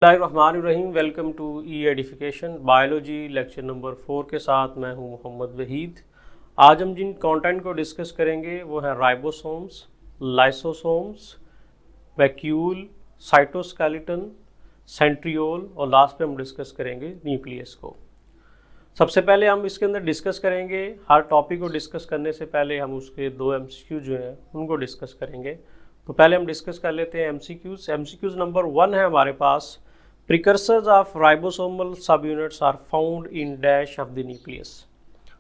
बिस्मिल्लाहिर्रहमानिर्रहीम। Welcome to e edification biology lecture number 4 के साथ मैं हूं मोहम्मद वहीद। आज हम जिन कंटेंट को डिस्कस करेंगे वो है ribosomes, lysosomes, vacuole, cytoskeleton, centriole और लास्ट पे हम डिस्कस करेंगे न्यूक्लियस को। सबसे पहले हम इसके अंदर डिस्कस करेंगे, हर टॉपिक को डिस्कस करने से पहले हम उसके 2 MCQ जो हैं उनको डिस्कस करेंगे। तो पहले हम डिस्कस कर लेते हैं MCQs। MCQs नंबर 1 है हमारे पास, precursors of ribosomal subunits are found in dash of the nucleus.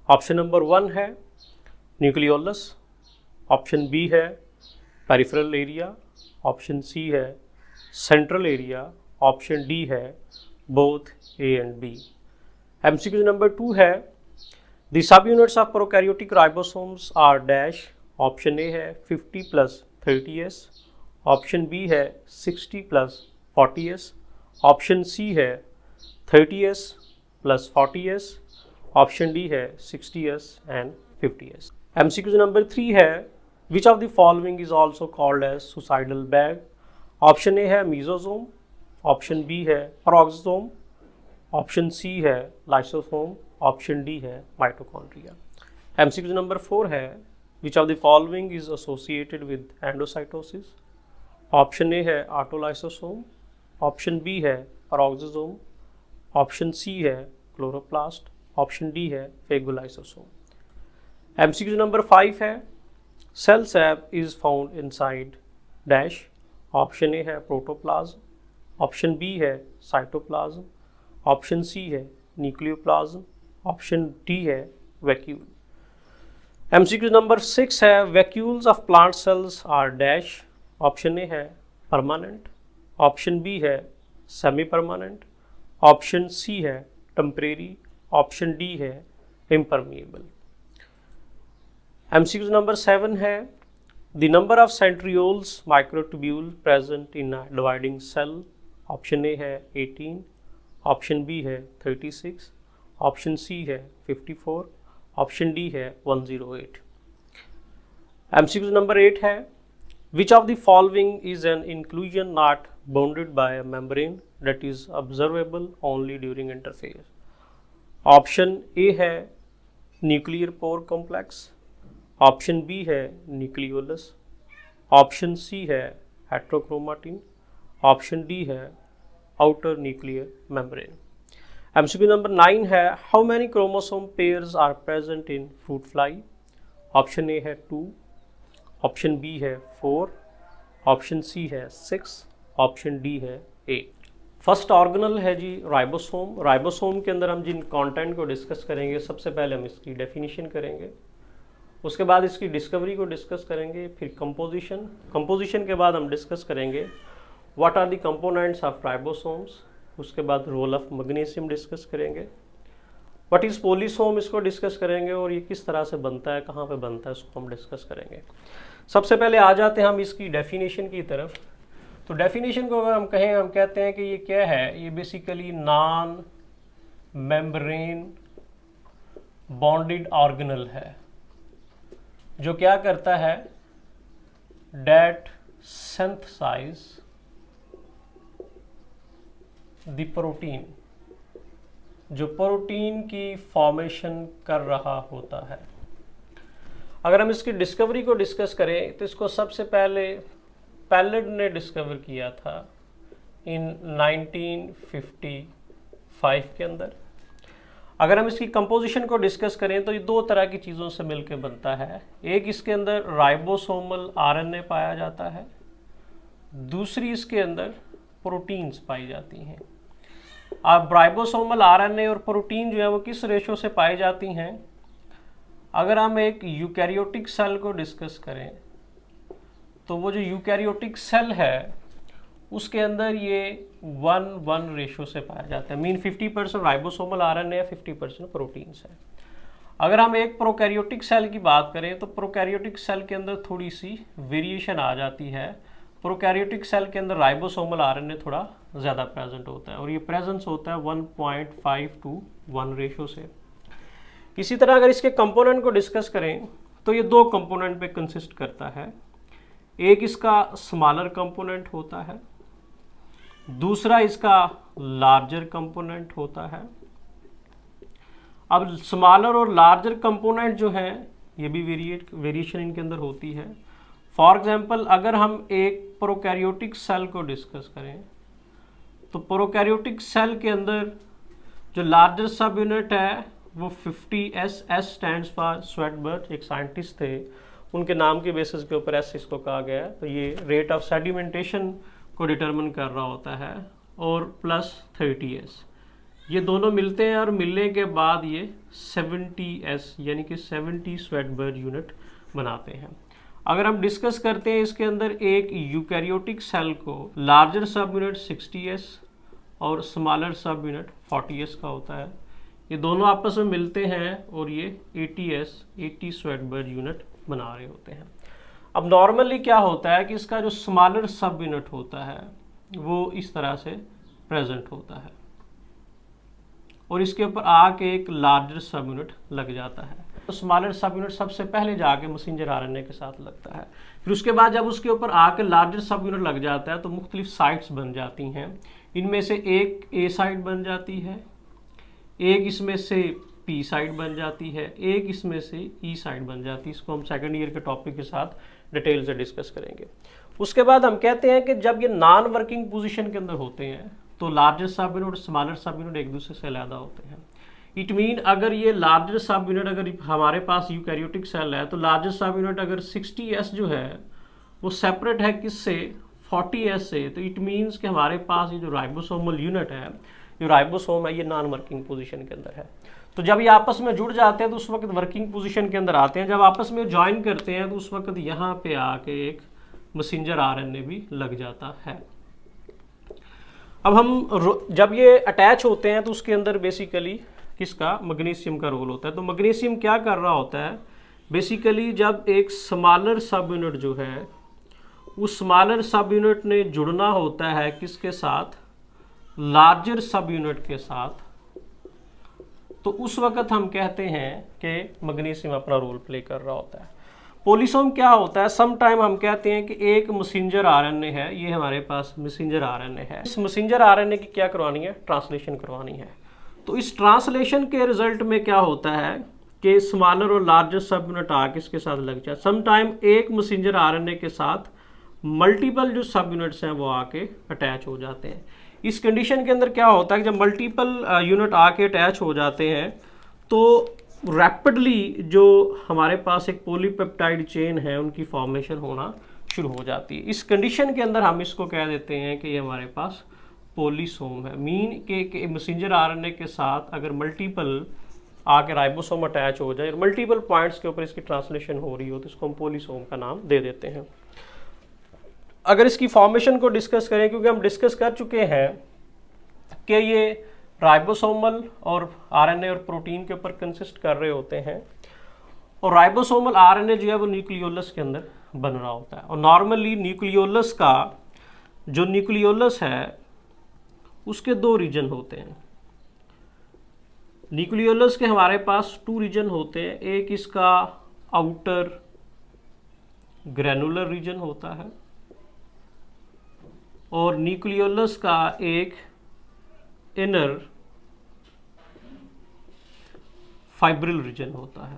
Option number 1 है न्यूक्लियोलस, ऑप्शन बी है पेरिफेरल एरिया, ऑप्शन सी है सेंट्रल एरिया, ऑप्शन डी है both A and B. MCQ number 2 है the subunits of prokaryotic ribosomes are dash. Option A है 50 + 30s, option B है 60 + 40s, option C है 30s + 40s, option D है 60s and 50s। MCQ number 3 है which of the following is also called as suicidal bag. Option A है mesosome, option B है peroxisome, option C है lysosome, option D है mitochondria. MCQ number 4 है which of the following is associated with endocytosis. Option A है autolysosome, option B है peroxisome, option C है chloroplast, option D है फेगोलाइसोसोम। MCQ number 5 है cell sap is found inside dash. Option A है protoplasm, option B है cytoplasm, option C है nucleoplasm, option D है vacuole. MCQ number 6 है vacuoles of plant cells are dash. Option A है permanent, option B है semi permanent, option C है temporary, option D है impermeable. MCQ number 7 है the number of centrioles microtubule present in a dividing cell. Option A है 18, option B है 36, option C है 54, option D है 108। MCQ number 8 है which of the following is an inclusion not bounded by a membrane that is observable only during interphase. Option A है nuclear pore complex, option B है nucleolus, option C है heterochromatin, option D है outer nuclear membrane. MCQ number 9 है how many chromosome pairs are present in fruit fly. Option A है 2, option B है 4, option C है 6, option D है 8। First organelle है जी ribosome. Ribosome के अंदर हम जिन कंटेंट को डिस्कस करेंगे, सबसे पहले हम इसकी डेफिनेशन करेंगे, उसके बाद इसकी डिस्कवरी को डिस्कस करेंगे, फिर कंपोजिशन के बाद हम डिस्कस करेंगे what are the components of ribosomes, उसके बाद रोल ऑफ मैग्नीशियम डिस्कस करेंगे, व्हाट इज पॉलीसोम इसको डिस्कस करेंगे, और ये किस तरह से बनता है, कहाँ पे बनता है, उसको हम डिस्कस करेंगे। सबसे पहले आ जाते हैं हम इसकी डेफिनेशन की तरफ। तो डेफिनेशन को अगर हम कहें, हम कहते हैं कि ये क्या है, ये basically non membrane bonded organelle है जो क्या करता है, डेट सिंथेसाइज द प्रोटीन, जो प्रोटीन की फॉर्मेशन कर रहा होता है। अगर हम इसकी डिस्कवरी को डिस्कस करें तो इसको सबसे पहले पैलेड ने डिस्कवर किया था इन 1955 के अंदर। अगर हम इसकी कंपोजिशन को डिस्कस करें तो ये 2 तरह की चीज़ों से मिलकर बनता है। एक, इसके अंदर राइबोसोमल RNA पाया जाता है, दूसरी इसके अंदर प्रोटीन्स पाई जाती हैं। अब राइबोसोमल RNA और प्रोटीन जो है वो किस रेशो से पाई जाती हैं। अगर हम एक यूकैरियोटिक सेल को डिस्कस करें तो वो जो यूकैरियोटिक सेल है उसके अंदर ये 1:1 रेशो से पाया जाता है। मीन 50% राइबोसोमल RNA है, 50% प्रोटीन्स है। अगर हम एक प्रोकैरियोटिक सेल की बात करें तो प्रोकैरियोटिक सेल के अंदर थोड़ी सी वेरिएशन आ जाती है। प्रोकैरियोटिक सेल के अंदर राइबोसोमल RNA थोड़ा ज़्यादा प्रेजेंट होता है और ये प्रेजेंस होता है 1.5:1 रेशो से। इसी तरह अगर इसके कंपोनेंट को डिस्कस करें तो ये 2 कंपोनेंट पे कंसिस्ट करता है। एक इसका स्मॉलर कंपोनेंट होता है दूसरा इसका लार्जर कंपोनेंट होता है। अब स्मॉलर और लार्जर कंपोनेंट जो है ये भी वेरिएशन इनके अंदर होती है। फॉर एग्जांपल अगर हम एक प्रोकैरियोटिक सेल को डिस्कस करें तो प्रोकैरियोटिक सेल के अंदर जो लार्जर सब यूनिट है वो 50S, S स्टैंड्स फॉर स्वेटबर्ट, एक साइंटिस्ट थे, उनके नाम के बेसिस के ऊपर S इसको कहा गया है। तो ये रेट ऑफ सेडिमेंटेशन को डिटरमिन कर रहा होता है, और प्लस 30S, ये दोनों मिलते हैं और मिलने के बाद ये 70S यानी कि 70 स्वेटबर्ट यूनिट बनाते हैं। अगर हम डिस्कस करते हैं इसके अंदर एक यूकैरियोटिक सेल को, लार्जर सब यूनिट 60S और स्मॉलर सब यूनिट 40S का होता है। ये दोनों आपस में मिलते हैं और ये 80 स्वेटबर्ट यूनिट बना रहे होते हैं। अब नॉर्मली क्या होता है कि इसका जो स्मॉलर सब यूनिट होता है वो इस तरह से प्रेजेंट होता है और इसके ऊपर आके एक लार्जर सब यूनिट लग जाता है। तो स्मॉलर सब यूनिट सबसे पहले जाके मैसेंजर आरएनए के साथ लगता है। फिर उसके बाद जब उसके ऊपर आके लार्जर सब यूनिट लग जाता है तो मुख्तलिफ साइट्स बन जाती हैं। इनमें से एक ए साइट बन जाती है, एक इसमें से पी साइट बन जाती है, एक इसमें से ई साइट बन जाती है। इसको हम सेकंड ईयर के टॉपिक के साथ डिटेल से डिस्कस करेंगे। उसके बाद हम कहते हैं कि जब ये नॉन वर्किंग पोजीशन के अंदर होते हैं तो लार्जर सब यूनिट और स्मॉलर सब यूनिट एक दूसरे से अलग होते हैं। इट मीन अगर ये लार्जर सब यूनिट, अगर हमारे पास यूकैरियोटिक सेल है तो लार्जर सब यूनिट अगर 60S जो है वो सेपरेट है किससे, 40S से, तो इट मीन्स कि हमारे पास ये जो राइबोसोमल यूनिट है, जो राइबोसोम है, ये नॉन वर्किंग पोजीशन के अंदर है। तो जब ये आपस में जुड़ जाते हैं तो उस वक्त वर्किंग पोजीशन के अंदर आते हैं। जब आपस में ज्वाइन करते हैं तो उस वक्त यहाँ पे आके एक मैसेंजर आरएनए भी लग जाता है। अब हम जब ये अटैच होते हैं तो उसके अंदर बेसिकली किसका, मैग्नीशियम का रोल होता है। तो मैग्नीशियम क्या कर रहा होता है, बेसिकली जब एक स्मॉलर सब यूनिट जो है उस स्मॉलर सब यूनिट ने जुड़ना होता है किसके साथ, लार्जर सब यूनिट के साथ, तो उस वक्त हम कहते हैं कि मैग्नीशियम अपना रोल प्ले कर रहा होता है। पोलिसोम क्या होता है, सम टाइम हम कहते हैं कि एक मैसेंजर आरएनए है, ये हमारे पास मैसेंजर आरएनए है। इस मैसेंजर आरएनए की क्या करवानी है, ट्रांसलेशन करवानी है। तो इस ट्रांसलेशन के रिजल्ट में क्या होता है कि स्मॉलर और लार्जर सब यूनिट आके इसके साथ लग जाए। सम टाइम एक मैसेंजर आरएनए के साथ मल्टीपल जो सब यूनिट्स हैं वो आके अटैच हो जाते हैं। इस कंडीशन के अंदर क्या होता है कि जब मल्टीपल यूनिट आके अटैच हो जाते हैं तो रैपिडली जो हमारे पास एक पॉलीपेप्टाइड चेन है उनकी फॉर्मेशन होना शुरू हो जाती है। इस कंडीशन के अंदर हम इसको कह देते हैं कि ये हमारे पास पोलिसोम है। मीन के मैसेंजर आरएनए के साथ अगर मल्टीपल आके राइबोसोम अटैच हो जाए, मल्टीपल पॉइंट्स के ऊपर इसकी ट्रांसलेशन हो रही हो, तो इसको हम पोलिसोम का नाम दे देते हैं। अगर इसकी फॉर्मेशन को डिस्कस करें, क्योंकि हम डिस्कस कर चुके हैं कि ये राइबोसोमल और आरएनए और प्रोटीन के ऊपर कंसिस्ट कर रहे होते हैं, और राइबोसोमल आरएनए जो है वो न्यूक्लियोलस के अंदर बन रहा होता है। और नॉर्मली न्यूक्लियोलस का जो न्यूक्लियोलस है उसके दो रीजन होते हैं। न्यूक्लियोलस के हमारे पास 2 रीजन होते हैं। एक इसका आउटर ग्रैनुलर रीजन होता है और न्यूक्लियोलस का एक इनर फाइब्रिल रीजन होता है।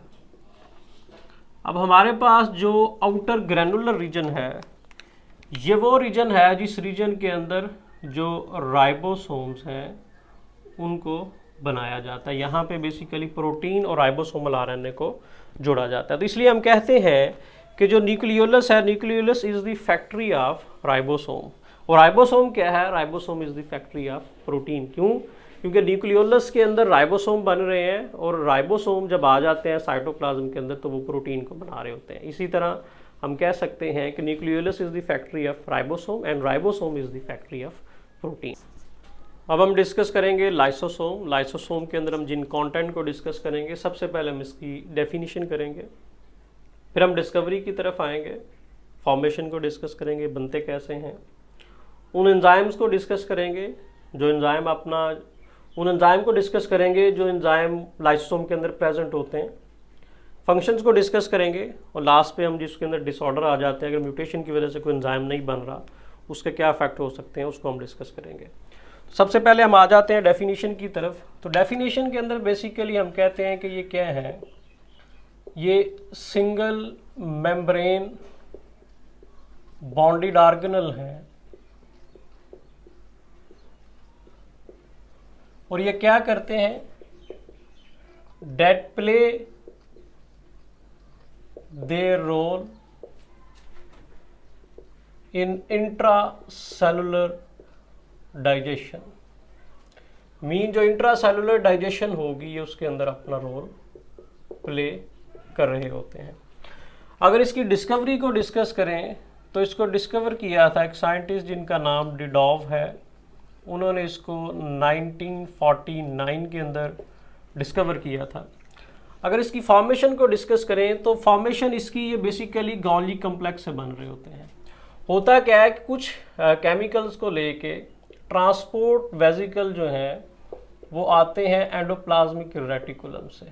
अब हमारे पास जो आउटर ग्रैनुलर रीजन है ये वो रीजन है जिस रीजन के अंदर जो राइबोसोम्स हैं उनको बनाया जाता है। यहाँ पे बेसिकली प्रोटीन और राइबोसोमल आरएनए को जोड़ा जाता है। तो इसलिए हम कहते हैं कि जो न्यूक्लियोलस है, nucleolus is the factory of ribosome. और राइबोसोम क्या है, ribosome is the factory of protein. क्यों? क्योंकि न्यूक्लियोलस के अंदर राइबोसोम बन रहे हैं और राइबोसोम जब आ जाते हैं साइटोप्लाज्म के अंदर तो वो प्रोटीन को बना रहे होते हैं। इसी तरह हम कह सकते हैं कि nucleolus is the factory of ribosome and ribosome is the factory of protein. अब हम डिस्कस करेंगे लाइसोसोम। लाइसोसोम के अंदर हम जिन कंटेंट को डिस्कस करेंगे, सबसे पहले हम इसकी डेफिनेशन करेंगे, फिर हम डिस्कवरी की तरफ आएंगे, फॉर्मेशन को डिस्कस करेंगे, बनते कैसे हैं, उन एंजाइम्स को डिस्कस करेंगे जो एंजाइम उन एंजाइम को डिस्कस करेंगे जो एंजाइम लाइसोसोम के अंदर प्रेजेंट होते हैं, फंक्शंस को डिस्कस करेंगे और लास्ट पे हम जिसके अंदर डिसऑर्डर आ जाते हैं, अगर म्यूटेशन की वजह से कोई एंजाइम नहीं बन रहा, उसके क्या इफेक्ट हो सकते हैं उसको हम डिस्कस करेंगे। सबसे पहले हम आ जाते हैं डेफिनेशन की तरफ। तो डेफिनेशन के अंदर बेसिकली हम कहते हैं कि ये क्या है, ये सिंगल मेम्ब्रेन बॉन्डेड ऑर्गेनल है और ये क्या करते हैं, that play their role in intracellular digestion. Mean जो इंट्रासेलुलर डाइजेशन होगी ये उसके अंदर अपना रोल प्ले कर रहे होते हैं। अगर इसकी डिस्कवरी को डिस्कस करें तो इसको डिस्कवर किया था एक साइंटिस्ट जिनका नाम डिडॉव है। उन्होंने इसको 1949 के अंदर डिस्कवर किया था। अगर इसकी फॉर्मेशन को डिस्कस करें तो फॉर्मेशन इसकी ये बेसिकली गॉल्जी कम्प्लेक्स से बन रहे होते हैं। होता क्या है कि कुछ केमिकल्स को लेके ट्रांसपोर्ट वेजिकल जो हैं वो आते हैं एंडोप्लाज्मिक रेटिकुलम से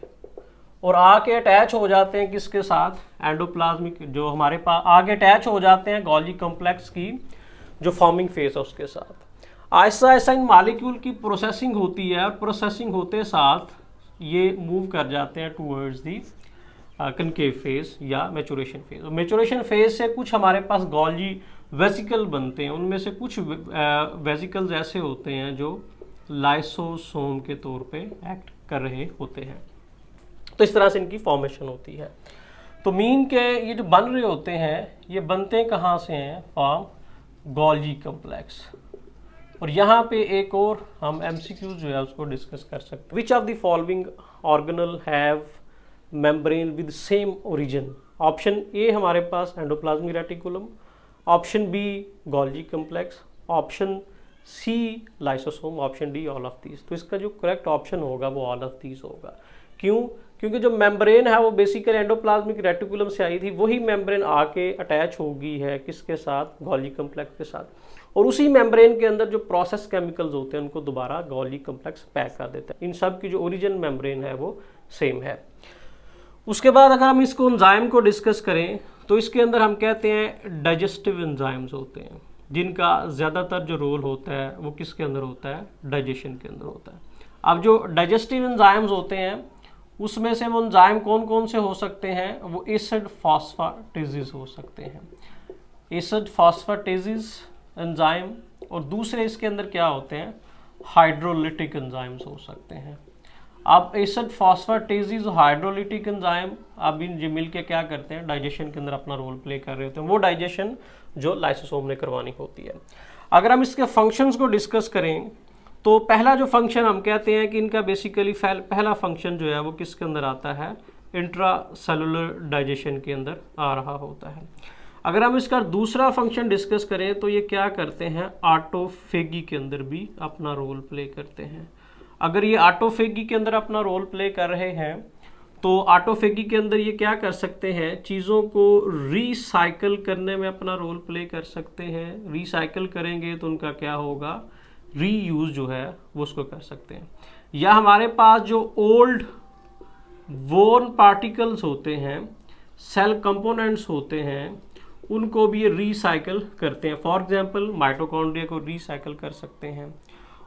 और आके अटैच हो जाते हैं किसके साथ, एंडोप्लाज्मिक जो हमारे पास आगे अटैच हो जाते हैं गॉल्जी कम्प्लेक्स की जो फॉर्मिंग फेज है उसके साथ। आहिस्ता आहिस्ता इन मॉलिक्यूल की प्रोसेसिंग होती है और प्रोसेसिंग होते साथ ये मूव कर जाते हैं टूवर्ड्स दी कनकेव फेज या मैचुरेशन फेज। मैचुरेशन फेज से कुछ हमारे पास गॉल्जी वेसिकल बनते हैं, उनमें से कुछ वेसिकल्स ऐसे होते हैं जो लाइसोसोम के तौर पे एक्ट कर रहे होते हैं। तो इस तरह से इनकी फॉर्मेशन होती है। तो मीन के ये जो बन रहे होते हैं ये बनते कहाँ से हैं, फ्रॉम गॉल्जी कम्प्लेक्स। और यहाँ पे एक और हम MCQ जो है उसको डिस्कस कर सकते हैं। Which of the following organelle have membrane with same origin. Option A हमारे पास endoplasmic reticulum, option B Golgi complex, option C lysosome, option D all of these. तो इसका जो करेक्ट ऑप्शन होगा वो ऑल ऑफ दीज होगा। क्यों? क्योंकि जो मेम्ब्रेन है वो बेसिकली एंडोप्लाज्मिक रेटिकुलम से आई थी, वही मेम्ब्रेन आके अटैच हो गई है किसके साथ, गॉल्जी कम्प्लेक्स के साथ, और उसी मेम्ब्रेन के अंदर जो प्रोसेस केमिकल्स होते हैं उनको दोबारा गॉल्जी कम्प्लेक्स पैक कर देता है। इन सब की जो ओरिजिन मेम्ब्रेन है वो सेम है। उसके बाद अगर हम इसको एंजाइम को डिस्कस करें तो इसके अंदर हम कहते हैं डाइजेस्टिव एंजाइम्स होते हैं जिनका ज़्यादातर जो रोल होता है वो किसके अंदर होता है, डाइजेशन के अंदर होता है। अब जो डाइजेस्टिव एंजाइम्स होते हैं उसमें से वो एंजाइम कौन कौन से हो सकते हैं, वो एसिड फॉस्फेटेजेस हो सकते हैं, एसिड फॉस्फेटेजेस एंजाइम, और दूसरे इसके अंदर क्या होते हैं, हाइड्रोलिटिक एंजाइम्स हो सकते हैं। अब एसिड फॉस्फेटेजेस हाइड्रोलिटिक एंजाइम अब इन मिल के क्या करते हैं, डाइजेशन के अंदर अपना रोल प्ले कर रहे होते हैं, वो डाइजेशन जो लाइसोसोम ने करवानी होती है। अगर हम इसके फंक्शंस को डिस्कस करें तो पहला जो फंक्शन हम कहते हैं कि इनका बेसिकली पहला फंक्शन जो है वो किसके अंदर आता है, इंट्रासेलुलर डाइजेशन के अंदर आ रहा होता है। अगर हम इसका दूसरा फंक्शन डिस्कस करें तो ये क्या करते हैं, ऑटोफेगी के अंदर भी अपना रोल प्ले करते हैं। अगर ये ऑटोफेगी के अंदर अपना रोल प्ले कर रहे हैं तो ऑटोफेगी के अंदर ये क्या कर सकते हैं, चीज़ों को रिसाइकल करने में अपना रोल प्ले कर सकते हैं। रिसाइकल करेंगे तो उनका क्या होगा, रीयूज जो है वो उसको कर सकते हैं। या हमारे पास जो ओल्ड वोर्न पार्टिकल्स होते हैं, सेल कंपोनेंट्स होते हैं, उनको भी ये रिसाइकल करते हैं। फॉर एग्जांपल माइटोकॉन्ड्रिया को रिसाइकल कर सकते हैं।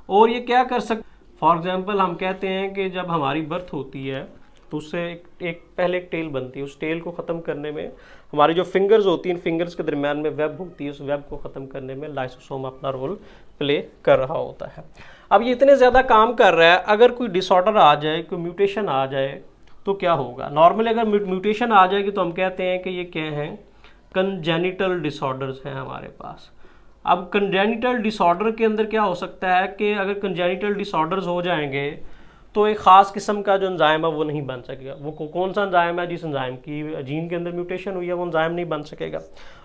और ये क्या कर सकते, फॉर एग्जांपल हम कहते हैं कि जब हमारी बर्थ होती है तो उससे पहले एक टेल बनती है, उस टेल को ख़त्म करने में हमारी जो फिंगर्स होती हैं, फिंगर्स के दरमियान में वेब होती है, उस वेब को ख़त्म करने में लाइसोसोम अपना रोल प्ले कर रहा होता है। अब ये इतने ज़्यादा काम कर रहा है, अगर कोई डिसऑर्डर आ जाए, कोई म्यूटेशन आ जाए तो क्या होगा। नॉर्मली अगर म्यूटेशन आ जाएगी तो हम कहते हैं कि ये क्या हैं, कंजेनिटल डिसऑर्डर्स हैं हमारे पास। अब कंजेनिटल डिसऑर्डर के अंदर क्या हो सकता है कि अगर कंजेनिटल डिसऑर्डर्स हो जाएंगे तो एक ख़ास किस्म का जो एंजाइम है वो नहीं बन सकेगा। वो कौन सा एंजाइम है, जिस एंजाइम की जीन के अंदर म्यूटेशन हुई है वो एंजाइम नहीं बन सकेगा।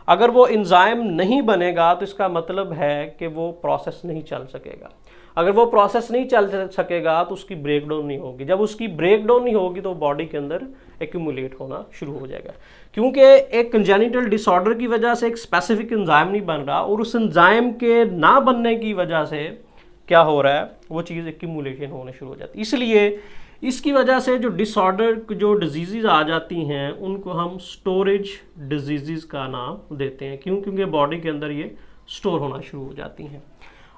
अगर वो एंजाइम नहीं बनेगा तो इसका मतलब है कि वो प्रोसेस नहीं चल सकेगा। अगर वो प्रोसेस नहीं चल सकेगा तो उसकी ब्रेकडाउन नहीं होगी। जब उसकी ब्रेकडाउन नहीं होगी तो बॉडी के अंदर एक्यूमुलेट होना शुरू हो जाएगा, क्योंकि एक कंजेनिटल डिसऑर्डर की वजह से एक स्पेसिफिक एंजाइम नहीं बन रहा और उस एंजाइम के ना बनने की वजह से क्या हो रहा है, वो चीज़ एक्यूमुलेशन होने शुरू हो जाती है। इसलिए इसकी वजह से जो डिसऑर्डर, जो डिजीज़ आ जाती हैं उनको हम स्टोरेज डिजीज़ का नाम देते हैं। क्यों? क्योंकि बॉडी के अंदर ये स्टोर होना शुरू हो जाती हैं।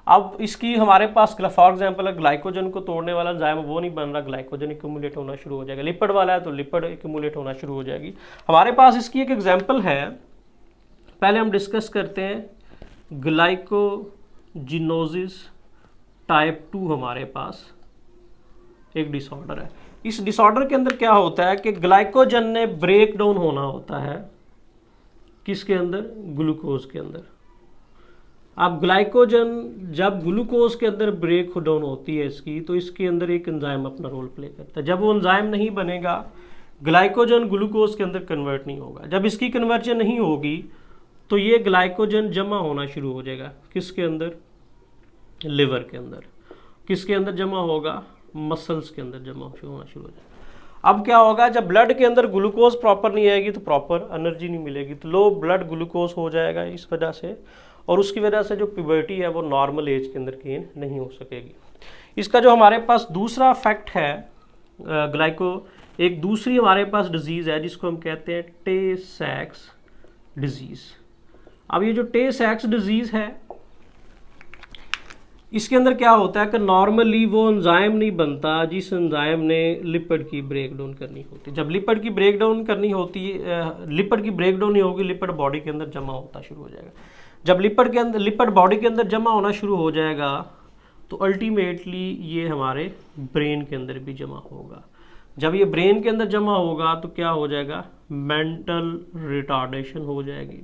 अब इसकी हमारे पास फॉर एग्जांपल ग्लाइकोजन को तोड़ने वाला एंजाइम वो नहीं बन रहा, ग्लाइकोजन एक्यूमुलेट होना शुरू हो जाएगा। लिपिड वाला है तो लिपिड एक्यूमुलेट होना शुरू हो जाएगी। हमारे पास इसकी एक एग्जांपल है, पहले हम डिस्कस करते हैं ग्लाइकोजिनोसिस टाइप 2 हमारे पास एक डिसऑर्डर है। इस डिसऑर्डर के अंदर क्या होता है कि ग्लाइकोजन ने ब्रेक डाउन होना होता है, किसके अंदर, ग्लूकोज के अंदर। अब ग्लाइकोजन जब ग्लूकोज के अंदर ब्रेक डाउन होती है इसकी, तो इसके अंदर एक एंजाइम अपना रोल प्ले करता है। जब वो एंजाइम नहीं बनेगा, ग्लाइकोजन ग्लूकोज के अंदर कन्वर्ट नहीं होगा। जब इसकी कन्वर्जन नहीं होगी तो ये ग्लाइकोजन जमा होना शुरू हो जाएगा, किसके अंदर, लिवर के अंदर। किसके अंदर जमा होगा, मसल्स के अंदर जमा होना शुरू हो जाएगा। अब क्या होगा, जब ब्लड के अंदर ग्लूकोज प्रॉपर नहीं आएगी तो प्रॉपर एनर्जी नहीं मिलेगी, तो लो ब्लड ग्लूकोज हो जाएगा इस वजह से, और उसकी वजह से जो प्यूबर्टी है वो नॉर्मल एज के अंदर गेन नहीं हो सकेगी। इसका जो हमारे पास दूसरा फैक्ट है एक दूसरी हमारे पास डिजीज़ है जिसको हम कहते हैं टे-सैक्स डिजीज़। अब ये जो टे-सैक्स डिजीज़ है इसके अंदर क्या होता है कि नॉर्मली वो एंजाइम नहीं बनता जिस एंजाइम ने लिपिड की ब्रेक डाउन करनी होती है। जब लिपिड की ब्रेक डाउन करनी होती है, लिपिड की ब्रेक डाउन नहीं होगी, लिपिड बॉडी के अंदर जमा होता शुरू हो जाएगा। जब लिपिड बॉडी के अंदर जमा होना शुरू हो जाएगा तो अल्टीमेटली ये हमारे ब्रेन के अंदर भी जमा होगा। जब ये ब्रेन के अंदर जमा होगा तो क्या हो जाएगा, मेंटल रिटार्डेशन हो जाएगी।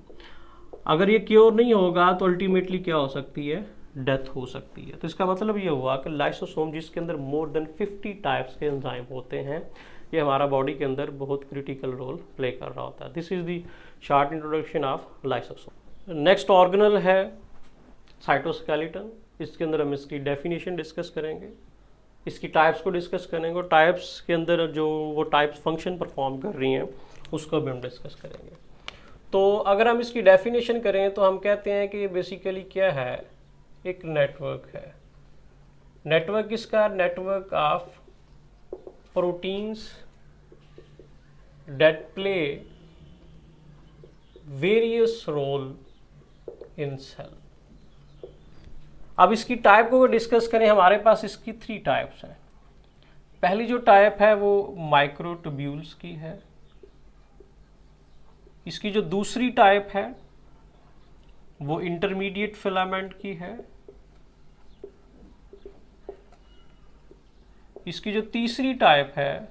अगर ये क्योर नहीं होगा तो अल्टीमेटली क्या हो सकती है, डेथ हो सकती है। तो इसका मतलब ये हुआ कि लाइसोसोम जिसके अंदर मोर देन 50 टाइप्स के एंजाइम होते हैं, ये हमारा बॉडी के अंदर बहुत क्रिटिकल रोल प्ले कर रहा होता है। This is the short introduction of lysosome. Next organelle है साइटोस्केलेटन। इसके अंदर हम इसकी डेफिनेशन डिस्कस करेंगे, इसकी टाइप्स को डिस्कस करेंगे, और टाइप्स के अंदर जो वो टाइप्स फंक्शन परफॉर्म कर रही हैं उसको भी हम डिस्कस करेंगे। तो अगर हम इसकी डेफिनेशन करें तो हम कहते हैं कि बेसिकली क्या है, एक नेटवर्क है। नेटवर्क किसका, network of proteins that play various role in cell। अब इसकी टाइप को डिस्कस करें, हमारे पास इसकी 3 टाइप्स हैं। पहली जो टाइप है वो माइक्रोट्यूब्यूल्स की है। इसकी जो दूसरी टाइप है वो इंटरमीडिएट फिलामेंट की है। इसकी जो तीसरी टाइप है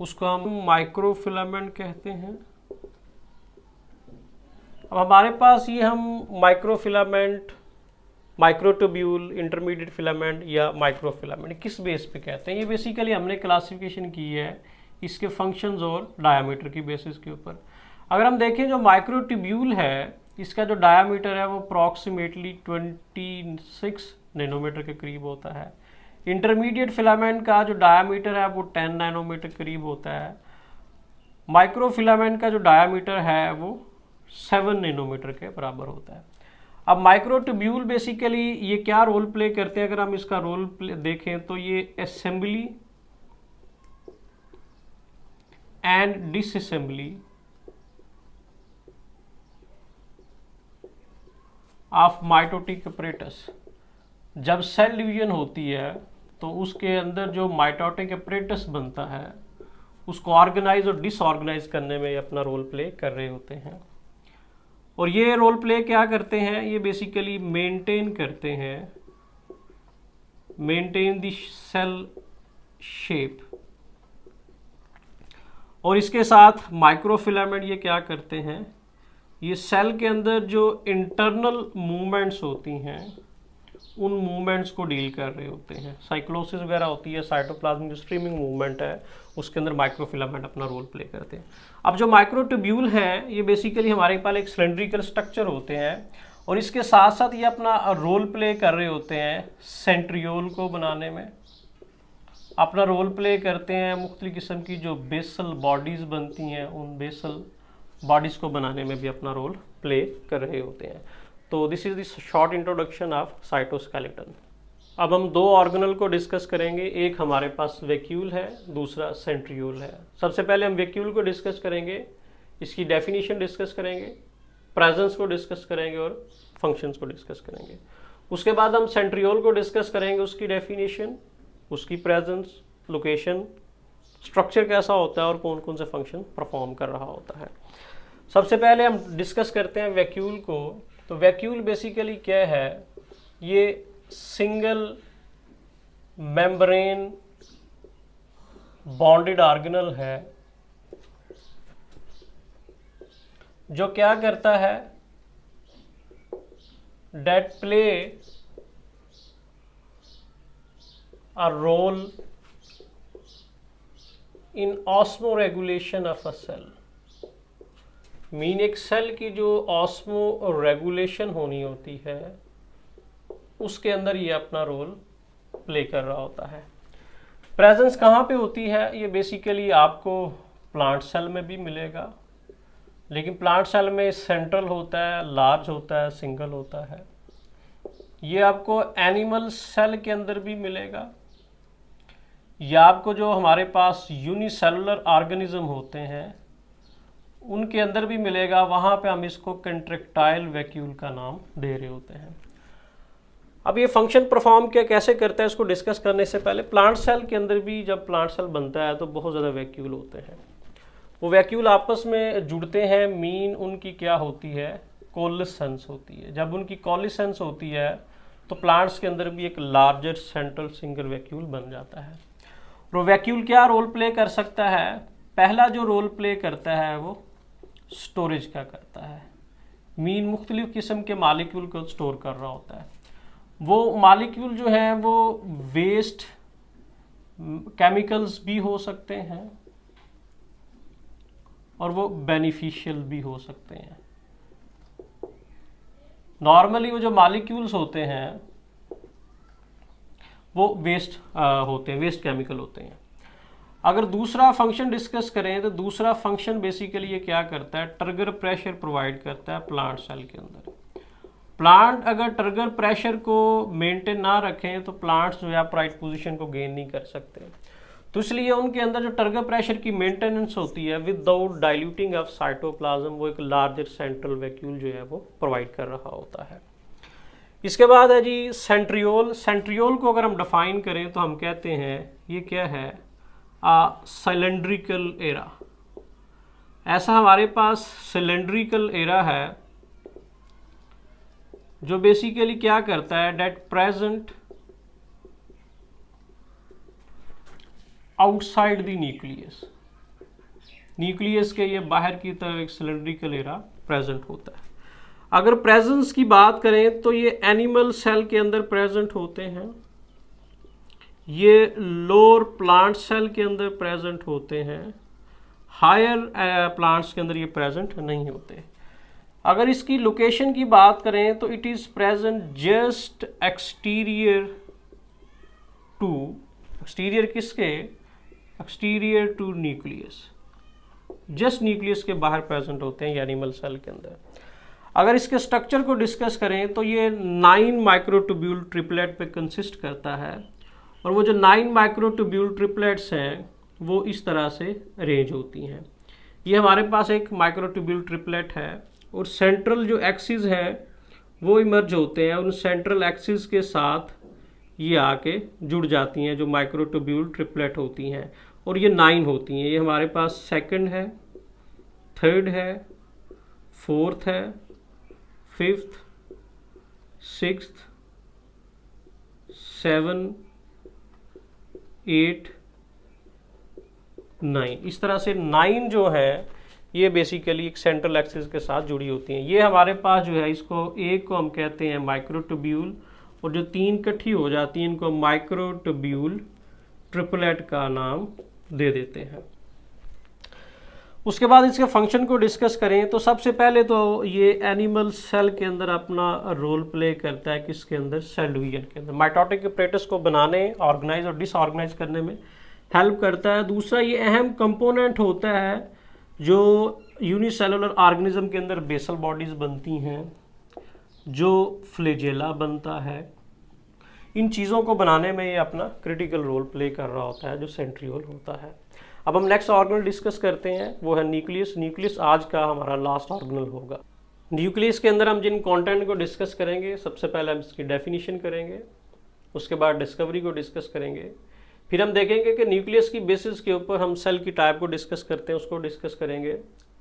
उसको हम माइक्रोफिलामेंट कहते हैं। अब हमारे पास ये हम माइक्रोफिलामेंट, माइक्रोट्यूब्यूल, इंटरमीडिएट फिलामेंट या माइक्रोफिलामेंट किस बेस पे कहते हैं, ये बेसिकली हमने क्लासिफिकेशन की है इसके फंक्शंस और डायामीटर की बेसिस के ऊपर। अगर हम देखें जो माइक्रोट्यूब्यूल है इसका जो डायामीटर है वो अप्रॉक्सीमेटली 26 नैनोमीटर के करीब होता है। इंटरमीडिएट फिलामेंट का जो डायामीटर है वो 10 नैनोमीटर करीब होता है। माइक्रोफिलामेंट का जो डायामीटर है वो 7 नैनोमीटर के बराबर होता है। अब माइक्रोट्यूब्यूल बेसिकली ये क्या रोल प्ले करते हैं, अगर हम इसका रोल प्ले देखें तो ये assembly and disassembly of mitotic apparatus. जब सेल डिवीजन होती है तो उसके अंदर जो माइटोटिक अपरेटस बनता है उसको ऑर्गेनाइज और डिसऑर्गेनाइज करने में अपना रोल प्ले कर रहे होते हैं। और ये रोल प्ले क्या करते हैं, ये बेसिकली मेंटेन करते हैं, मेंटेन द सेल शेप। और इसके साथ माइक्रोफिलामेंट ये क्या करते हैं, ये सेल के अंदर जो इंटरनल मूवमेंट्स होती हैं उन मूवमेंट्स को डील कर रहे होते हैं। साइक्लोसिस वगैरह होती है, साइटोप्लाज्मिक जो स्ट्रीमिंग मूवमेंट है उसके अंदर माइक्रोफिलामेंट अपना रोल प्ले करते हैं। अब जो माइक्रोट्यूब्यूल हैं ये बेसिकली हमारे पास एक सिलेंड्रिकल स्ट्रक्चर होते हैं और इसके साथ साथ ये अपना रोल प्ले कर रहे होते हैं सेंट्रियोल को बनाने में, अपना रोल प्ले करते हैं मुख्तलिफ किस्म की जो बेसल बॉडीज़ बनती हैं उन बेसल बॉडीज़ को बनाने में भी अपना रोल प्ले कर रहे होते हैं। तो this is the short introduction of cytoskeleton. अब हम 2 ऑर्गेनल को डिस्कस करेंगे, एक हमारे पास वैक्यूल है, दूसरा सेंट्रियोल है। सबसे पहले हम वैक्यूल को डिस्कस करेंगे, इसकी डेफिनेशन डिस्कस करेंगे, प्रेजेंस को डिस्कस करेंगे और फंक्शंस को डिस्कस करेंगे। उसके बाद हम सेंट्रियोल को डिस्कस करेंगे, उसकी डेफिनेशन, उसकी प्रेजेंस, लोकेशन, स्ट्रक्चर कैसा होता है और कौन कौन से फंक्शन परफॉर्म कर रहा होता है। सबसे पहले हम डिस्कस करते हैं वैक्यूल को। तो वैक्यूल बेसिकली क्या है, ये सिंगल मेम्ब्रेन बॉन्डेड ऑर्गेनल है जो क्या करता है, that play a role in osmoregulation of a cell. Mean एक सेल की जो ऑस्मो रेगुलेशन होनी होती है उसके अंदर ये अपना रोल प्ले कर रहा होता है। प्रेजेंस कहाँ पे होती है, ये बेसिकली आपको प्लांट सेल में भी मिलेगा, लेकिन प्लांट सेल में सेंट्रल होता है, लार्ज होता है, सिंगल होता है। ये आपको एनिमल सेल के अंदर भी मिलेगा, या आपको जो हमारे पास यूनिसेलुलर ऑर्गेनिज्म होते हैं उनके अंदर भी मिलेगा। वहाँ पे हम इसको कंट्रैक्टाइल वैक्यूल का नाम दे रहे होते हैं। अब ये फंक्शन परफॉर्म क्या कैसे करता है इसको डिस्कस करने से पहले, प्लांट सेल के अंदर भी जब प्लांट सेल बनता है तो बहुत ज़्यादा वैक्यूल होते हैं। वो वैक्यूल आपस में जुड़ते हैं, मीन उनकी क्या होती है, कोलिसेंस होती है। जब उनकी कोलिसेंस होती है तो प्लांट्स के अंदर भी एक लार्जर सेंट्रल सिंगल वैक्यूल बन जाता है। और वैक्यूल क्या रोल प्ले कर सकता है, पहला जो रोल प्ले करता है वो स्टोरेज का करता है। मीन मुख्तलिफ किस्म के मालिक्यूल को स्टोर कर रहा होता है। वो मालिक्यूल जो है वो वेस्ट केमिकल्स भी हो सकते हैं और वो बेनिफिशियल भी हो सकते हैं। नॉर्मली वो जो मालिक्यूल्स होते हैं वो वेस्ट होते हैं, वेस्ट केमिकल होते हैं। अगर दूसरा फंक्शन डिस्कस करें तो दूसरा फंक्शन बेसिकली ये क्या करता है, ट्रिगर प्रेशर प्रोवाइड करता है प्लांट सेल के अंदर। प्लांट अगर ट्रिगर प्रेशर को मेंटेन ना रखें तो प्लांट्स जो है अपराइट पोजीशन को गेन नहीं कर सकते। तो इसलिए उनके अंदर जो ट्रिगर प्रेशर की मेंटेनेंस होती है विदाउट डाइल्यूटिंग ऑफ साइटोप्लाज्म, वो एक लार्जर सेंट्रल वैक्यूल जो है वो प्रोवाइड कर रहा होता है। इसके बाद है जी सेंट्रियोल। सेंट्रियोल को अगर हम डिफाइन करें तो हम कहते हैं ये क्या है, सिलेंड्रिकल एरा। ऐसा हमारे पास सिलेंड्रिकल एरा है जो बेसिकली क्या करता है, that present outside the nucleus. Nucleus के ये बाहर की तरफ एक सिलेंड्रिकल एरा प्रेजेंट होता है। अगर प्रेजेंस की बात करें तो ये एनिमल सेल के अंदर प्रेजेंट होते हैं, ये लोअर प्लांट सेल के अंदर प्रेजेंट होते हैं, हायर प्लांट्स के अंदर ये प्रेजेंट नहीं होते। अगर इसकी लोकेशन की बात करें तो it is present just exterior to, exterior किसके, exterior to nucleus, just nucleus के बाहर प्रेजेंट होते हैं एनिमल सेल के अंदर। अगर इसके स्ट्रक्चर को डिस्कस करें तो ये 9 माइक्रोट्यूब्यूल ट्रिपलेट पे कंसिस्ट करता है, और वो जो 9 माइक्रोट्यूब्यूल ट्रिपलेट्स हैं वो इस तरह से अरेंज होती हैं। ये हमारे पास एक माइक्रोट्यूब्यूल ट्रिपलेट है और सेंट्रल जो एक्सिस है वो इमर्ज होते हैं, उन सेंट्रल एक्सिस के साथ ये आके जुड़ जाती हैं जो माइक्रोट्यूब्यूल ट्रिपलेट होती हैं, और ये 9 होती हैं। ये हमारे पास सेकंड है, थर्ड है, फोर्थ है, फिफ्थ, सिक्स्थ, 7, 8, 9, इस तरह से 9 जो है ये बेसिकली एक सेंट्रल एक्सिस के साथ जुड़ी होती हैं। ये हमारे पास जो है इसको एक को हम कहते हैं माइक्रोट्यूब्यूल, और जो 3 इकट्ठी हो जाती हैं इनको माइक्रोट्यूब्यूल ट्रिपलेट का नाम दे देते हैं। उसके बाद इसके फंक्शन को डिस्कस करें तो सबसे पहले तो ये एनिमल सेल के अंदर अपना रोल प्ले करता है, किसके अंदर, सेल डिवीजन के अंदर। माइटोटिक एपरेटस को बनाने, ऑर्गेनाइज और डिसऑर्गेनाइज करने में हेल्प करता है। दूसरा ये अहम कंपोनेंट होता है जो यूनिसेलुलर ऑर्गेनिज्म के अंदर बेसल बॉडीज बनती हैं, जो फ्लैजेला बनता है, इन चीज़ों को बनाने में ये अपना क्रिटिकल रोल प्ले कर रहा होता है जो सेंट्रियोल होता है। अब हम नेक्स्ट ऑर्गेनल डिस्कस करते हैं, वो है न्यूक्लियस। न्यूक्लियस आज का हमारा लास्ट ऑर्गेनल होगा। न्यूक्लियस के अंदर हम जिन कंटेंट को डिस्कस करेंगे, सबसे पहले हम इसकी डेफिनेशन करेंगे, उसके बाद डिस्कवरी को डिस्कस करेंगे, फिर हम देखेंगे कि न्यूक्लियस की बेसिस के ऊपर हम सेल की टाइप को डिस्कस करते हैं, उसको डिस्कस करेंगे,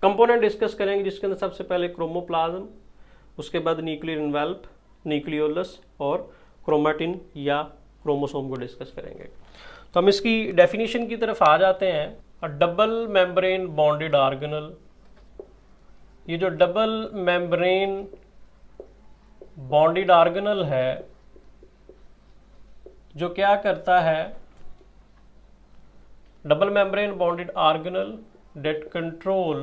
कंपोनेंट डिस्कस करेंगे जिसके अंदर सबसे पहले क्रोमोप्लाज्म, उसके बाद न्यूक्लियर इन्वेल्प, न्यूक्लियोलस और क्रोमैटिन या क्रोमोसोम को डिस्कस करेंगे। तो हम इसकी डेफिनेशन की तरफ आ जाते हैं। अ डबल मेम्ब्रेन बॉन्डेड ऑर्गेनल, ये जो डबल मेम्ब्रेन बॉन्डेड ऑर्गेनल है जो क्या करता है, double membrane bonded organelle that control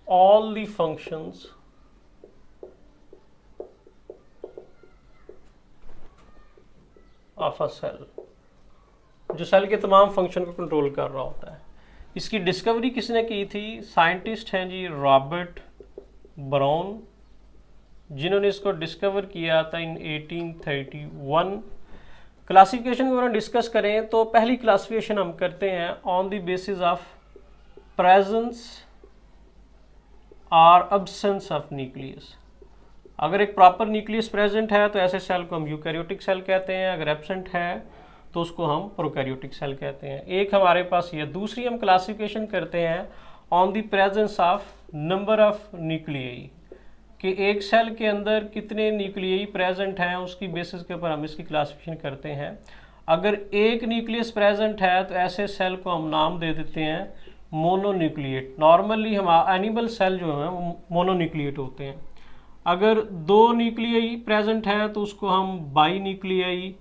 all the functions of a cell, जो सेल के तमाम फंक्शन को कंट्रोल कर रहा होता है। इसकी डिस्कवरी किसने की थी? साइंटिस्ट हैं जी रॉबर्ट ब्राउन, जिन्होंने इसको डिस्कवर किया था इन 1831। क्लासिफिकेशन को अगर डिस्कस करें तो पहली क्लासिफिकेशन हम करते हैं on the basis of presence और एब्सेंस ऑफ न्यूक्लियस। अगर एक प्रॉपर न्यूक्लियस प्रेजेंट है तो ऐसे सेल को हम यूकैरियोटिक सेल कहते हैं, अगर एब्सेंट है तो उसको हम प्रोकैरियोटिक सेल कहते हैं। एक हमारे पास ये। दूसरी हम क्लासिफिकेशन करते हैं on the presence of number of nuclei, कि एक सेल के अंदर कितने न्यूक्लियाई प्रेजेंट हैं, उसकी बेसिस के ऊपर हम इसकी क्लासिफिकेशन करते हैं। अगर एक न्यूक्लियस प्रेजेंट है तो ऐसे सेल को हम नाम दे देते हैं मोनोन्यूक्लिएट। नॉर्मली हम एनिमल सेल जो है वो मोनोन्यूक्लिएट होते हैं। अगर दो न्यूक्लियाई प्रेजेंट है तो उसको हम बाई न्यूक्लियाई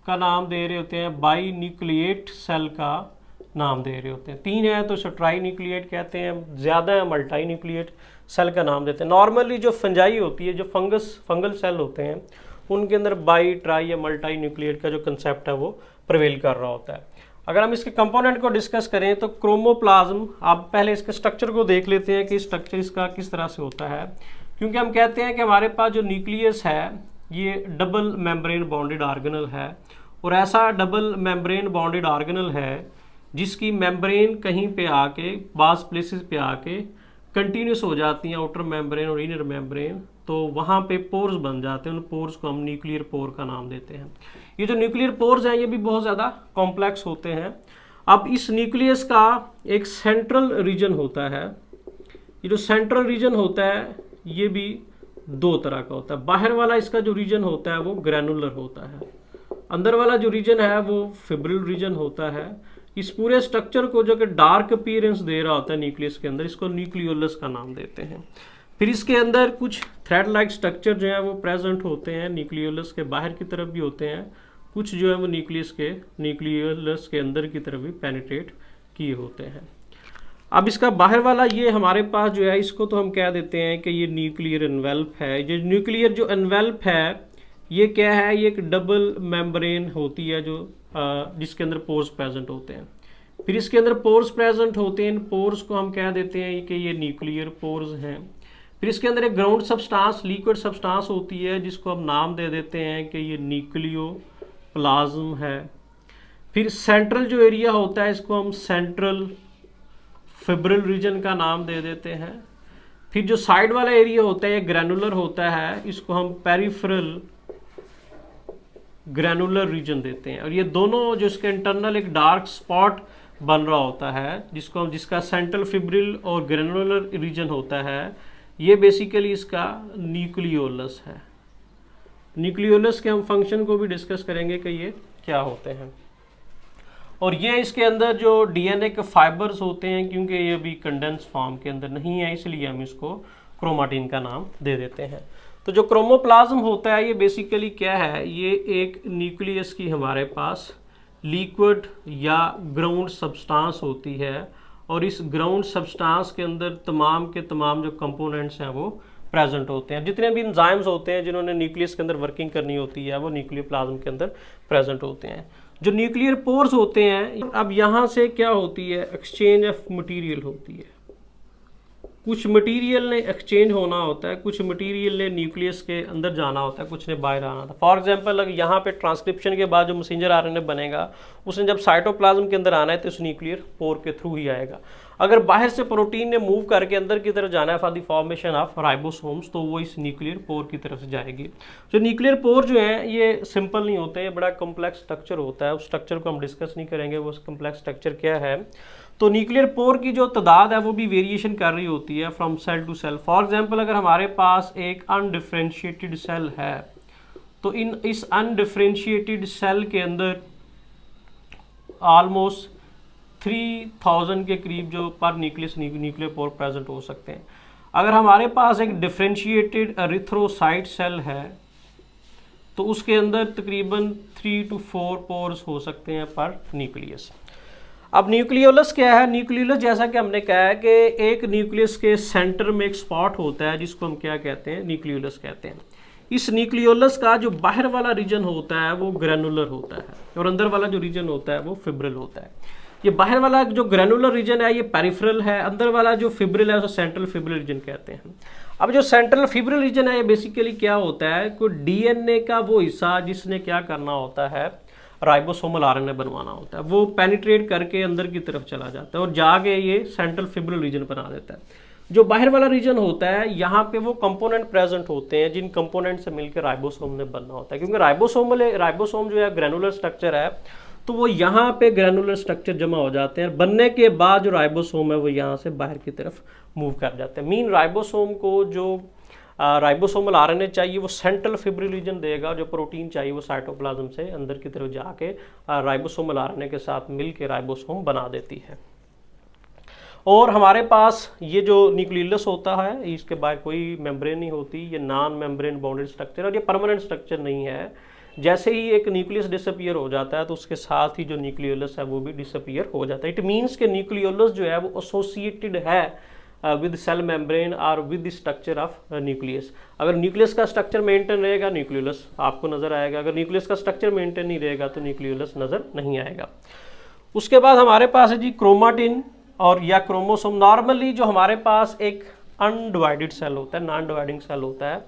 का नाम दे रहे होते हैं, बाई न्यूक्लिएट सेल का नाम दे रहे होते हैं। तीन है तो इसे ट्राई न्यूक्लिएट कहते हैं, ज़्यादा है मल्टाई न्यूक्लिएट सेल का नाम देते हैं। नॉर्मली जो फंजाई होती है, जो फंगल सेल होते हैं, उनके अंदर बाई, ट्राई या मल्टाई न्यूक्लिएट का जो कंसेप्ट है वो प्रिवेल कर रहा होता है। अगर हम इसके कंपोनेंट को डिस्कस करें तो क्रोमोप्लाज्म, आप पहले इसके स्ट्रक्चर को देख लेते हैं कि स्ट्रक्चर इसका किस तरह से होता है, क्योंकि हम कहते हैं कि हमारे पास जो न्यूक्लियस है ये डबल मेम्ब्रेन बॉन्डेड ऑर्गेनल है, और ऐसा डबल मेम्ब्रेन बॉन्डेड ऑर्गेनल है जिसकी मेम्ब्रेन कहीं पे आके, बास प्लेसेस पे आके कंटिन्यूस हो जाती हैं, आउटर मेम्ब्रेन और इनर मेम्ब्रेन, तो वहाँ पे पोर्स बन जाते हैं। उन पोर्स को हम न्यूक्लियर पोर का नाम देते हैं। ये जो न्यूक्लियर पोर्स हैं ये भी बहुत ज़्यादा कॉम्प्लेक्स होते हैं। अब इस न्यूक्लियस का एक सेंट्रल रीजन होता है। ये जो सेंट्रल रीजन होता है ये भी दो तरह का होता है। बाहर वाला इसका जो रीजन होता है वो ग्रैनुलर होता है, अंदर वाला जो रीजन है वो फिब्रिल रीजन होता है। इस पूरे स्ट्रक्चर को जो कि डार्क अपीयरेंस दे रहा होता है न्यूक्लियस के अंदर, इसको न्यूक्लियोलस का नाम देते हैं। फिर इसके अंदर कुछ थ्रेड लाइक स्ट्रक्चर जो है वो प्रेजेंट होते हैं, न्यूक्लियोलस के बाहर की तरफ भी होते हैं, कुछ जो है वो न्यूक्लियोलस के अंदर की तरफ भी पेनिट्रेट किए होते हैं। अब इसका बाहर वाला ये हमारे पास जो है, इसको तो हम कह देते हैं कि ये न्यूक्लियर एनवेल्प है। ये न्यूक्लियर जो एनवेल्प है ये क्या है, ये एक डबल मेम्ब्रेन होती है जो जिसके अंदर पोर्स प्रेजेंट होते हैं। फिर इसके अंदर पोर्स प्रेजेंट होते हैं, इन पोर्स को हम कह देते हैं कि ये न्यूक्लियर पोर्स हैं। फिर इसके अंदर एक ग्राउंड सब्सटेंस, लिक्विड सब्सटेंस होती है जिसको हम नाम दे देते हैं कि ये न्यूक्लियोप्लाज्म है। फिर सेंट्रल जो एरिया होता है इसको हम सेंट्रल फिब्रिल रीजन का नाम दे देते हैं। फिर जो साइड वाला एरिया होता है ये ग्रैनुलर होता है, इसको हम पेरिफेरल ग्रैनुलर रीजन देते हैं। और ये दोनों जो इसके इंटरनल एक डार्क स्पॉट बन रहा होता है जिसको हम, जिसका सेंट्रल फिब्रिल और ग्रैनुलर रीजन होता है, ये बेसिकली इसका न्यूक्लियोलस है। न्यूक्लियोलस के हम फंक्शन को भी डिस्कस करेंगे कि ये क्या होते हैं। और ये इसके अंदर जो डीएनए के फाइबर्स होते हैं, क्योंकि ये भी कंडेंस फॉर्म के अंदर नहीं है इसलिए हम इसको क्रोमाटिन का नाम दे देते हैं। तो जो क्रोमोप्लाज्म होता है ये बेसिकली क्या है, ये एक न्यूक्लियस की हमारे पास लिक्विड या ग्राउंड सब्सटेंस होती है, और इस ग्राउंड सब्सटेंस के अंदर तमाम के तमाम जो कंपोनेंट्स हैं वो प्रेजेंट होते हैं। जितने भी एंजाइम्स होते हैं जिन्होंने न्यूक्लियस के अंदर वर्किंग करनी होती है वो न्यूक्लियोप्लाज्म के अंदर प्रेजेंट होते हैं। जो न्यूक्लियर पोर्स होते हैं, अब यहाँ से क्या होती है, एक्सचेंज ऑफ मटेरियल होती है। कुछ मटेरियल ने एक्सचेंज होना होता है, कुछ मटेरियल ने न्यूक्लियस के अंदर जाना होता है, कुछ ने बाहर आना होता है। फॉर एग्जांपल अगर यहाँ पे ट्रांसक्रिप्शन के बाद जो मैसेंजर आरएनए बनेगा उसने जब साइटोप्लाज्म के अंदर आना है तो उस न्यूक्लियर पोर के थ्रू ही आएगा। अगर बाहर से प्रोटीन ने मूव करके अंदर की तरफ जाना है for the formation of ribosomes, तो वो इस न्यूक्लियर पोर की तरफ से जाएगी। जो न्यूक्लियर पोर जो है ये सिंपल नहीं होते, ये बड़ा कॉम्प्लेक्स स्ट्रक्चर होता है। उस स्ट्रक्चर को हम डिस्कस नहीं करेंगे, वो कॉम्प्लेक्स स्ट्रक्चर क्या है। तो न्यूक्लियर पोर की जो तादाद है वो भी वेरिएशन कर रही होती है from cell to cell. For example अगर हमारे पास एक अनडिफरेंशिएटेड सेल है, तो इस अनडिफरेंशिएटेड सेल के अंदर ऑलमोस्ट 3000 के करीब जो पर न्यूक्लियर पोर प्रेजेंट हो सकते हैं। अगर हमारे पास एक डिफरेंशिएटेड एरिथ्रोसाइट सेल है तो उसके अंदर तकरीबन 3 to 4 पोर्स हो सकते हैं पर न्यूक्लियस। अब न्यूक्लियोलस क्या है? न्यूक्लियोलस जैसा कि हमने कहा है कि एक न्यूक्लियस के सेंटर में एक स्पॉट होता है जिसको हम क्या कहते हैं? न्यूक्लियोलस कहते हैं। इस न्यूक्लियोलस का जो बाहर वाला रीजन होता है वो ग्रैनुलर होता है और अंदर वाला जो रीजन होता है वो फिब्रिल होता है। ये बाहर वाला जो ग्रैनुलर रीजन है ये पेरिफेरल है, अंदर वाला जो फिब्रिल है उसे सेंट्रल फिब्रिल रीजन कहते हैं। अब जो सेंट्रल फिब्रिल रीजन है ये बेसिकली क्या होता है? कोई डीएनए का वो हिस्सा जिसने क्या करना होता है? राइबोसोमल आरएनए बनवाना होता है, वो पेनिट्रेट करके अंदर की तरफ चला जाता है और जाके ये सेंट्रल फिब्रिल रीजन बना देता है। जो बाहर वाला रीजन होता है यहाँ पे वो कंपोनेंट प्रेजेंट होते हैं जिन कंपोनेंट से मिलकर राइबोसोम ने बनना होता है। क्योंकि राइबोसोम जो है ग्रैनुलर स्ट्रक्चर है, तो वो यहाँ पे ग्रैनुलर स्ट्रक्चर जमा हो जाते हैं। बनने के बाद जो राइबोसोम है वो यहाँ से बाहर की तरफ मूव कर जाते हैं। मीन राइबोसोम को जो राइबोसोमल आरएनए चाहिए वो सेंट्रल फिब्रिल रीजन देगा, जो प्रोटीन चाहिए वो साइटोप्लाज्म से अंदर की तरफ जाके राइबोसोमल आरएनए के साथ मिलकर राइबोसोम बना देती है। और हमारे पास ये जो न्यूक्लियोलस होता है इसके बाहर कोई मेम्ब्रेन नहीं होती, ये नॉन मेम्ब्रेन बाउंडेड स्ट्रक्चर और ये परमानेंट स्ट्रक्चर नहीं है। जैसे ही एक न्यूक्लियस डिसअपीयर हो जाता है तो उसके साथ ही जो न्यूक्लियोलस है वो भी डिसअपीयर हो जाता है। इट मीन्स के न्यूक्लियोलस जो है वो एसोसिएटेड है विद सेल मेम्ब्रेन और with the structure of nucleus. अगर न्यूक्लियस का स्ट्रक्चर मेंटेन रहेगा न्यूक्लियोलस आपको नजर आएगा, अगर न्यूक्लियस का स्ट्रक्चर मेंटेन नहीं रहेगा तो न्यूक्लियोलस नजर नहीं आएगा। उसके बाद हमारे पास है जी क्रोमाटिन और या क्रोमोसोम। नॉर्मली जो हमारे पास एक अनडिवाइडेड सेल होता है, नॉन डिवाइडिंग सेल होता है,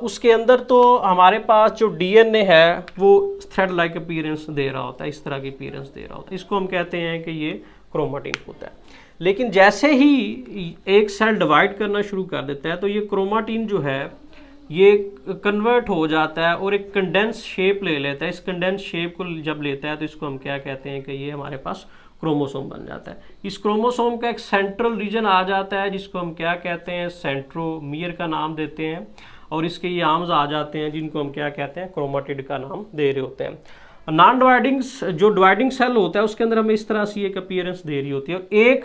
उसके अंदर तो हमारे पास जो डीएनए है वो थ्रेड लाइक अपीयरेंस दे रहा होता है, इस तरह की अपीयरेंस दे रहा होता है। इसको हम कहते हैं कि ये क्रोमाटिन होता है। लेकिन जैसे ही एक सेल डिवाइड करना शुरू कर देता है तो ये क्रोमाटिन जो है ये कन्वर्ट हो जाता है और एक कंडेंस शेप ले लेता है। इस कंडेंस शेप को जब लेता है तो इसको हम क्या कहते हैं कि ये हमारे पास क्रोमोसोम बन जाता है। इस क्रोमोसोम का एक सेंट्रल रीजन आ जाता है जिसको हम क्या कहते हैं? सेंट्रोमियर का नाम देते हैं और इसके ये आर्म्स आ जाते हैं जिनको हम क्या कहते हैं? क्रोमाटिड का नाम दे रहे होते हैं। नॉन डिवाइडिंग जो डिवाइडिंग सेल होता है उसके अंदर हमें इस तरह से एक अपीयरेंस दे रही होती है। और एक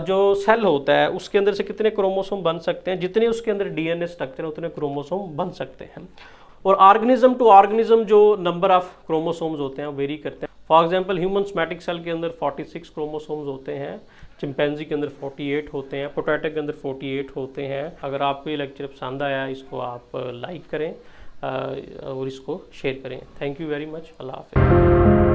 जो सेल होता है उसके अंदर से कितने क्रोमोसोम बन सकते हैं? जितने उसके अंदर डीएनए स्ट्रक्चर है उतने क्रोमोसोम बन सकते हैं। और ऑर्गेनिज्म टू ऑर्गेनिज्म जो नंबर ऑफ क्रोमोसोम्स होते हैं वेरी करते हैं। For example human somatic cell के अंदर 46 क्रोमोसोम्स होते हैं, चिंपैंजी के अंदर 48 होते हैं, पोटैटो के अंदर 48 होते हैं। अगर आपको ये लेक्चर पसंद आया इसको आप लाइक करें और इसको शेयर करें। Thank you very much. अल्लाह हाफ़िज़।